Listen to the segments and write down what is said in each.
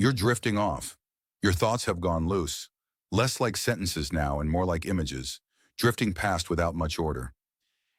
You're drifting off. Your thoughts have gone loose, less like sentences now and more like images, drifting past without much order.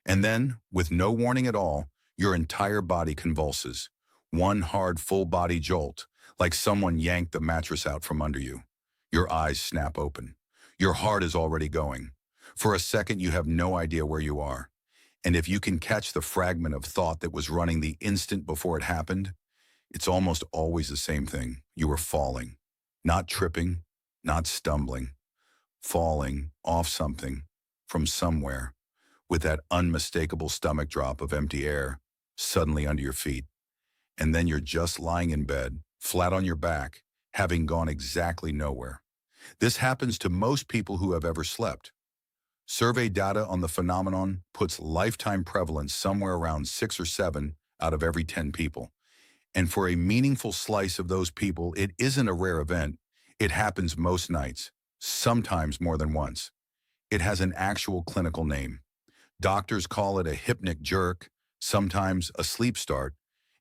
And then, with no warning at all, your entire body convulses. One hard full-body jolt, like someone yanked the mattress out from under you. Your eyes snap open. Your heart is already going. For a second, you have no idea where you are. And if you can catch the fragment of thought that was running the instant before it happened, it's almost always the same thing. You were falling. Not tripping, not stumbling. Falling off something, from somewhere, with that unmistakable stomach drop of empty air suddenly under your feet. And then you're just lying in bed, flat on your back, having gone exactly nowhere. This happens to most people who have ever slept. Survey data on the phenomenon puts lifetime prevalence somewhere around 6 or 7 out of every 10 people. And for a meaningful slice of those people, it isn't a rare event. It happens most nights, sometimes more than once. It has an actual clinical name. Doctors call it a hypnic jerk, sometimes a sleep start,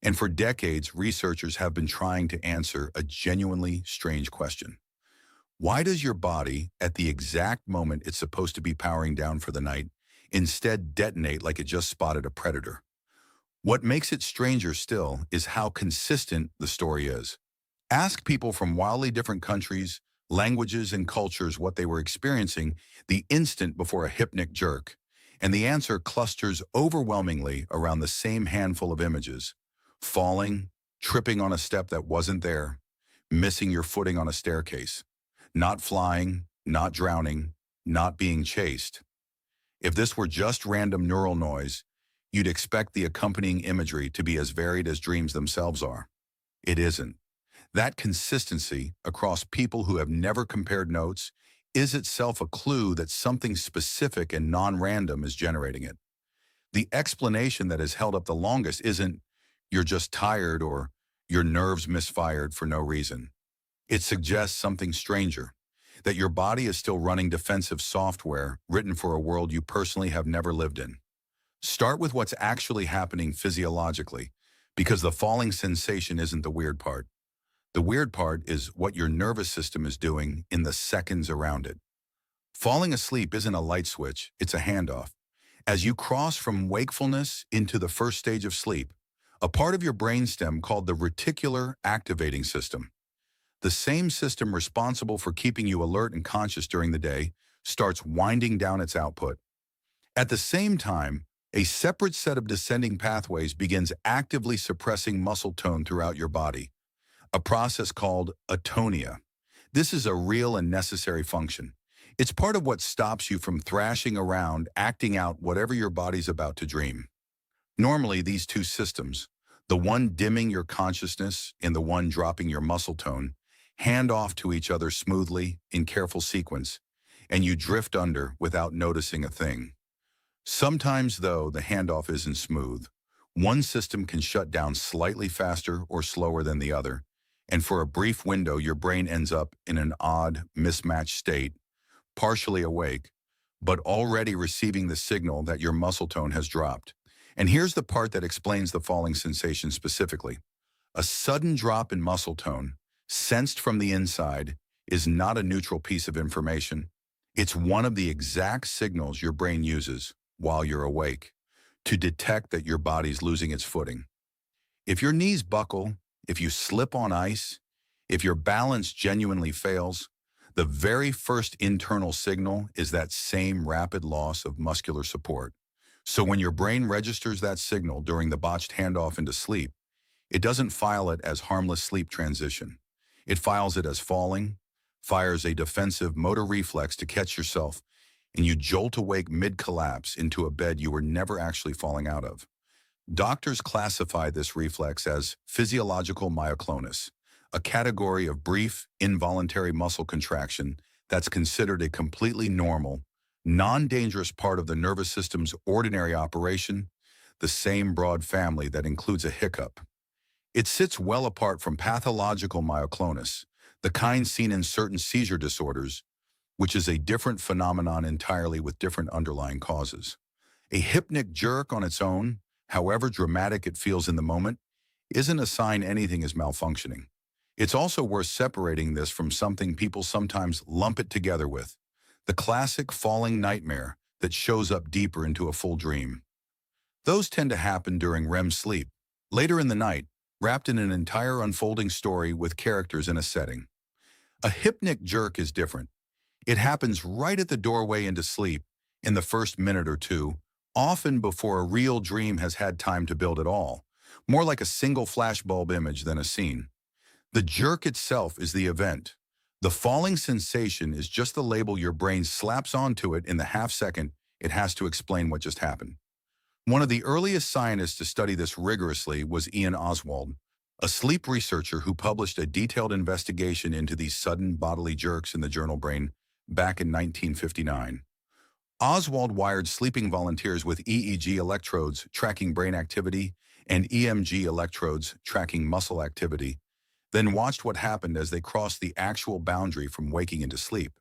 and for decades, researchers have been trying to answer a genuinely strange question. Why does your body, at the exact moment it's supposed to be powering down for the night, instead detonate like it just spotted a predator? What makes it stranger still is how consistent the story is. Ask people from wildly different countries, languages, and cultures what they were experiencing the instant before a hypnic jerk, and the answer clusters overwhelmingly around the same handful of images: falling, tripping on a step that wasn't there, missing your footing on a staircase, not flying, not drowning, not being chased. If this were just random neural noise, you'd expect the accompanying imagery to be as varied as dreams themselves are. It isn't. That consistency across people who have never compared notes is itself a clue that something specific and non-random is generating it. The explanation that has held up the longest isn't "you're just tired" or "your nerves misfired for no reason." It suggests something stranger, that your body is still running defensive software written for a world you personally have never lived in. Start with what's actually happening physiologically, because the falling sensation isn't the weird part. The weird part is what your nervous system is doing in the seconds around it. Falling asleep isn't a light switch, it's a handoff. As you cross from wakefulness into the first stage of sleep, a part of your brainstem called the reticular activating system, the same system responsible for keeping you alert and conscious during the day, starts winding down its output. At the same time, a separate set of descending pathways begins actively suppressing muscle tone throughout your body, a process called atonia. This is a real and necessary function. It's part of what stops you from thrashing around, acting out whatever your body's about to dream. Normally, these two systems, the one dimming your consciousness and the one dropping your muscle tone, hand off to each other smoothly in careful sequence, and you drift under without noticing a thing. Sometimes, though, the handoff isn't smooth. One system can shut down slightly faster or slower than the other, and for a brief window, your brain ends up in an odd, mismatched state, partially awake, but already receiving the signal that your muscle tone has dropped. And here's the part that explains the falling sensation specifically. A sudden drop in muscle tone, sensed from the inside, is not a neutral piece of information. It's one of the exact signals your brain uses while you're awake to detect that your body's losing its footing. If your knees buckle, if you slip on ice, if your balance genuinely fails, the very first internal signal is that same rapid loss of muscular support. So when your brain registers that signal during the botched handoff into sleep, it doesn't file it as harmless sleep transition. It files it as falling, fires a defensive motor reflex to catch yourself, and you jolt awake mid-collapse into a bed you were never actually falling out of. Doctors classify this reflex as physiological myoclonus, a category of brief, involuntary muscle contraction that's considered a completely normal, non-dangerous part of the nervous system's ordinary operation, the same broad family that includes a hiccup. It sits well apart from pathological myoclonus, the kind seen in certain seizure disorders, which is a different phenomenon entirely with different underlying causes. A hypnic jerk on its own, however dramatic it feels in the moment, isn't a sign anything is malfunctioning. It's also worth separating this from something people sometimes lump it together with, the classic falling nightmare that shows up deeper into a full dream. Those tend to happen during REM sleep, later in the night, wrapped in an entire unfolding story with characters in a setting. A hypnic jerk is different. It happens right at the doorway into sleep, in the first minute or two, often before a real dream has had time to build at all, more like a single flashbulb image than a scene. The jerk itself is the event. The falling sensation is just the label your brain slaps onto it in the half-second it has to explain what just happened. One of the earliest scientists to study this rigorously was Ian Oswald, a sleep researcher who published a detailed investigation into these sudden bodily jerks in the journal Brain back in 1959. Oswald wired sleeping volunteers with EEG electrodes tracking brain activity and EMG electrodes tracking muscle activity, then watched what happened as they crossed the actual boundary from waking into sleep.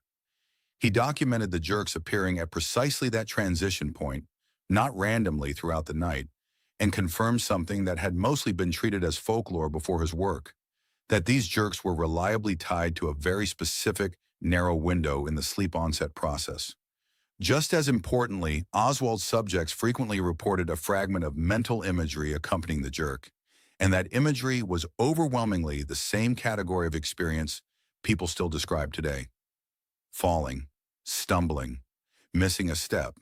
He documented the jerks appearing at precisely that transition point, not randomly throughout the night, and confirmed something that had mostly been treated as folklore before his work, that these jerks were reliably tied to a very specific, narrow window in the sleep onset process. Just as importantly, Oswald's subjects frequently reported a fragment of mental imagery accompanying the jerk, and that imagery was overwhelmingly the same category of experience people still describe today: falling, stumbling, missing a step.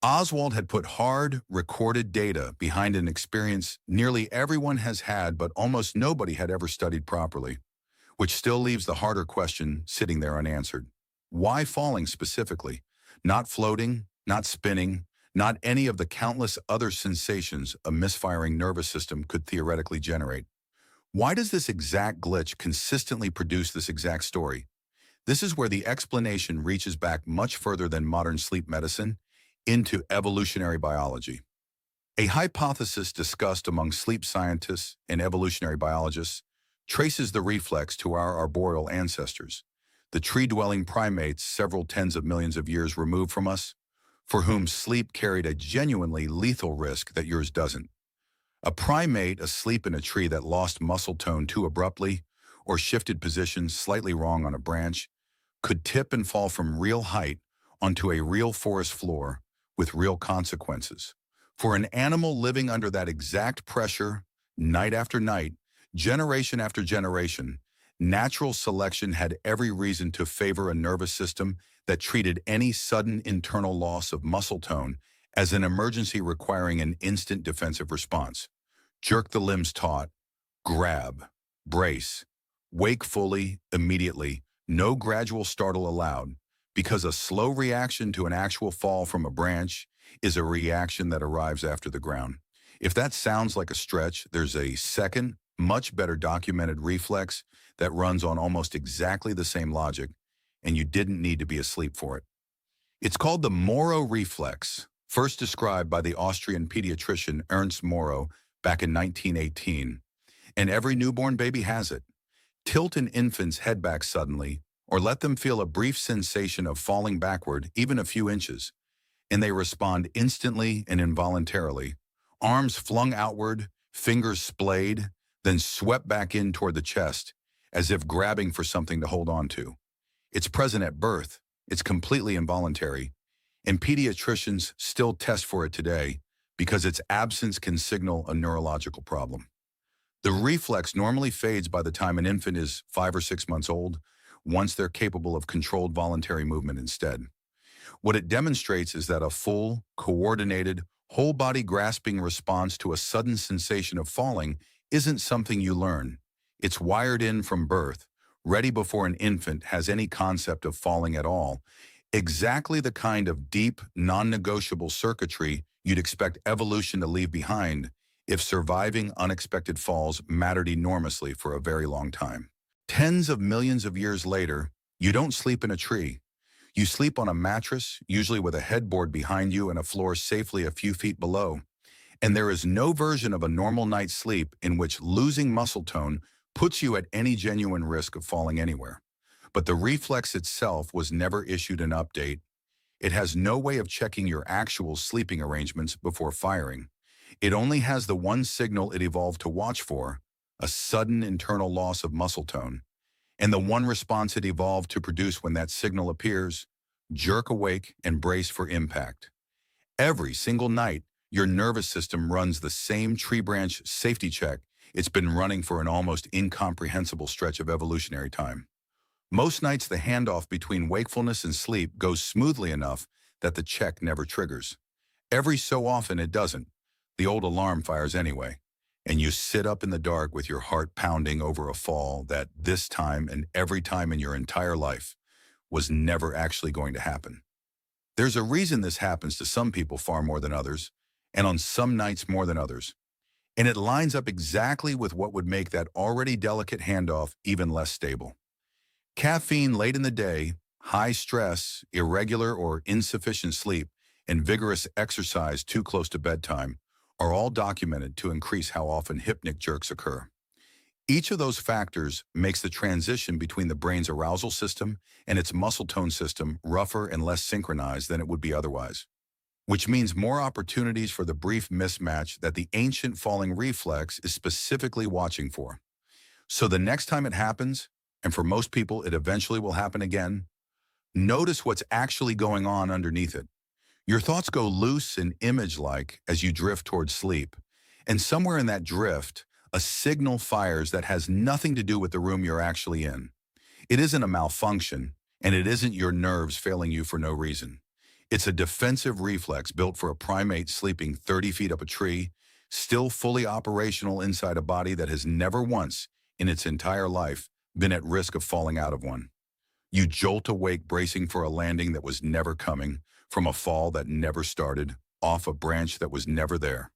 Oswald had put hard, recorded data behind an experience nearly everyone has had but almost nobody had ever studied properly, which still leaves the harder question sitting there unanswered. Why falling specifically? Not floating, not spinning, not any of the countless other sensations a misfiring nervous system could theoretically generate. Why does this exact glitch consistently produce this exact story? This is where the explanation reaches back much further than modern sleep medicine, into evolutionary biology. A hypothesis discussed among sleep scientists and evolutionary biologists traces the reflex to our arboreal ancestors, the tree-dwelling primates several tens of millions of years removed from us, for whom sleep carried a genuinely lethal risk that yours doesn't. A primate asleep in a tree that lost muscle tone too abruptly or shifted positions slightly wrong on a branch could tip and fall from real height onto a real forest floor with real consequences. For an animal living under that exact pressure, night after night, generation after generation, natural selection had every reason to favor a nervous system that treated any sudden internal loss of muscle tone as an emergency requiring an instant defensive response. Jerk the limbs taut, grab, brace, wake fully, immediately, no gradual startle allowed, because a slow reaction to an actual fall from a branch is a reaction that arrives after the ground. If that sounds like a stretch, there's a second, much better documented reflex that runs on almost exactly the same logic, and you didn't need to be asleep for it. It's called the Moro reflex, first described by the Austrian pediatrician Ernst Moro back in 1918, and every newborn baby has it. Tilt an infant's head back suddenly, or let them feel a brief sensation of falling backward even a few inches, and they respond instantly and involuntarily, arms flung outward, fingers splayed, then swept back in toward the chest, as if grabbing for something to hold on to. It's present at birth, it's completely involuntary, and pediatricians still test for it today because its absence can signal a neurological problem. The reflex normally fades by the time an infant is 5 or 6 months old, once they're capable of controlled voluntary movement instead. What it demonstrates is that a full, coordinated, whole-body grasping response to a sudden sensation of falling isn't something you learn. It's wired in from birth, ready before an infant has any concept of falling at all, exactly the kind of deep, non-negotiable circuitry you'd expect evolution to leave behind if surviving unexpected falls mattered enormously for a very long time. Tens of millions of years later, you don't sleep in a tree. You sleep on a mattress, usually with a headboard behind you and a floor safely a few feet below. And there is no version of a normal night's sleep in which losing muscle tone puts you at any genuine risk of falling anywhere. But the reflex itself was never issued an update. It has no way of checking your actual sleeping arrangements before firing. It only has the one signal it evolved to watch for: a sudden internal loss of muscle tone. And the one response it evolved to produce when that signal appears, jerk awake and brace for impact. Every single night, your nervous system runs the same tree branch safety check it's been running for an almost incomprehensible stretch of evolutionary time. Most nights, the handoff between wakefulness and sleep goes smoothly enough that the check never triggers. Every so often, it doesn't. The old alarm fires anyway, and you sit up in the dark with your heart pounding over a fall that this time and every time in your entire life was never actually going to happen. There's a reason this happens to some people far more than others, and on some nights more than others. And it lines up exactly with what would make that already delicate handoff even less stable. Caffeine late in the day, high stress, irregular or insufficient sleep, and vigorous exercise too close to bedtime are all documented to increase how often hypnic jerks occur. Each of those factors makes the transition between the brain's arousal system and its muscle tone system rougher and less synchronized than it would be otherwise, which means more opportunities for the brief mismatch that the ancient falling reflex is specifically watching for. So the next time it happens, and for most people it eventually will happen again, notice what's actually going on underneath it. Your thoughts go loose and image-like as you drift towards sleep, and somewhere in that drift, a signal fires that has nothing to do with the room you're actually in. It isn't a malfunction, and it isn't your nerves failing you for no reason. It's a defensive reflex built for a primate sleeping 30 feet up a tree, still fully operational inside a body that has never once, in its entire life, been at risk of falling out of one. You jolt awake bracing for a landing that was never coming, from a fall that never started, off a branch that was never there.